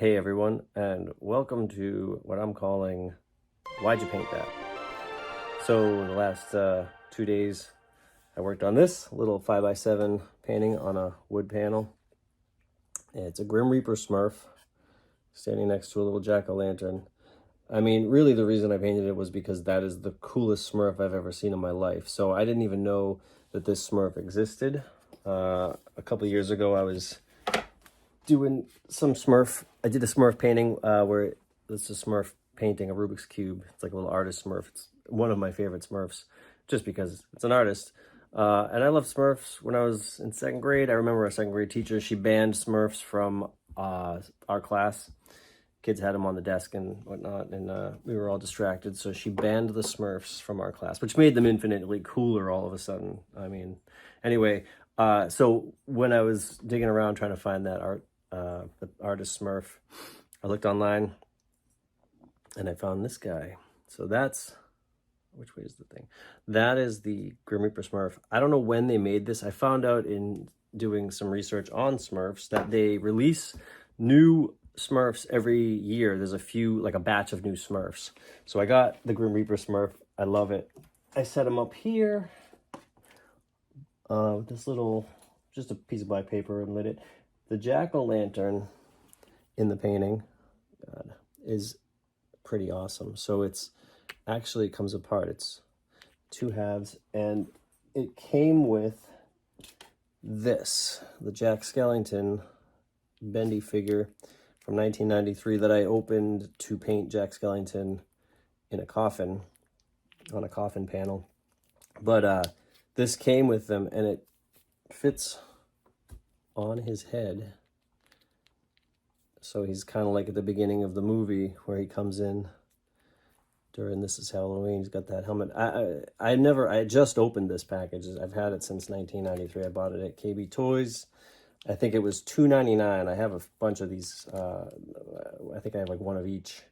Hey everyone, and welcome to what I'm calling Why'd You Paint That? So the last 2 days I worked on this little 5x7 painting on a wood panel. It's a Grim Reaper Smurf standing next to a little jack-o'-lantern. I mean, really the reason I painted it was because that is the coolest Smurf I've ever seen in my life. So I didn't even know that this Smurf existed. A couple years ago I was doing some Smurf. I did a Smurf painting where it's a Smurf painting a Rubik's Cube. It's like a little artist Smurf. It's one of my favorite Smurfs just because it's an artist. And I loved Smurfs when I was in second grade. I remember our second grade teacher, she banned Smurfs from our class. Kids had them on the desk and whatnot, and we were all distracted. So she banned the Smurfs from our class, which made them infinitely cooler all of a sudden. I mean, anyway, so when I was digging around trying to find that the artist Smurf, I looked online and I found this guy. So that's, which way is the thing? That is the Grim Reaper Smurf. I don't know when they made this. I found out in doing some research on Smurfs that they release new Smurfs every year. There's a few, like a batch of new Smurfs. So I got the Grim Reaper Smurf. I love it. I set him up here with this little, just a piece of black paper and lit it. The jack-o'-lantern in the painting is pretty awesome. So it's actually comes apart. It's two halves, and it came with this, the Jack Skellington bendy figure from 1993 that I opened to paint Jack Skellington in a coffin, on a coffin panel. But this came with them, and it fits on his head. So he's kind of like at the beginning of the movie where he comes in during This Is Halloween. He's got that helmet. I just opened this package. I've had it since 1993. I bought it at KB Toys. I think it was $2.99. I have a bunch of these. I think I have like one of each.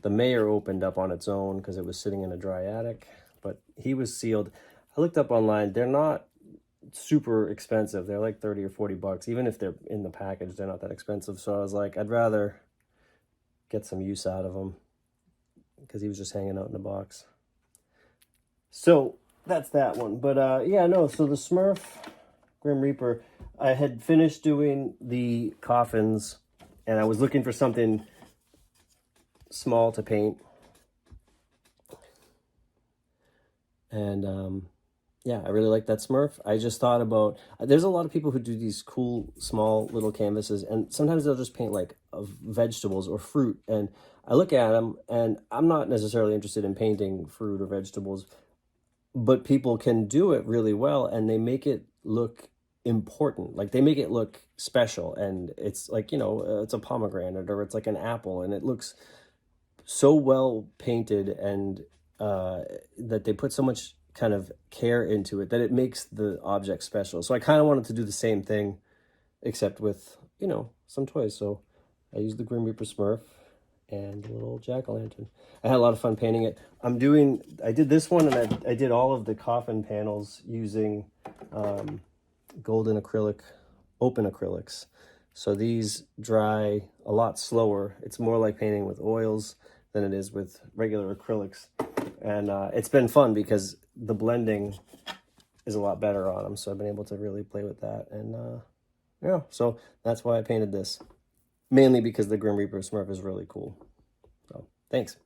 The Mayor opened up on its own because it was sitting in a dry attic, but he was sealed. I looked up online. They're not super expensive. They're like 30 or 40 bucks. Even if they're in the package, they're not that expensive. So I was like, I'd rather get some use out of them because he was just hanging out in the box. So that's that one. But yeah, no, so the Smurf Grim Reaper, I had finished doing the coffins and I was looking for something small to paint. And yeah, I really like that Smurf. I just thought about, there's a lot of people who do these cool, small little canvases, and sometimes they'll just paint like vegetables or fruit. And I look at them, and I'm not necessarily interested in painting fruit or vegetables, but people can do it really well, and they make it look important. Like they make it look special, and it's like, you know, it's a pomegranate or it's like an apple, and it looks so well painted, and that they put so much kind of care into it that it makes the object special. So I kind of wanted to do the same thing, except with, you know, some toys. So I used the Grim Reaper Smurf and the little jack-o'-lantern. I had a lot of fun painting it. I did this one, and I did all of the coffin panels using golden acrylic, open acrylics. So these dry a lot slower. It's more like painting with oils than it is with regular acrylics. And it's been fun because the blending is a lot better on them. So I've been able to really play with that. And yeah, so that's why I painted this. Mainly because the Grim Reaper Smurf is really cool. So thanks.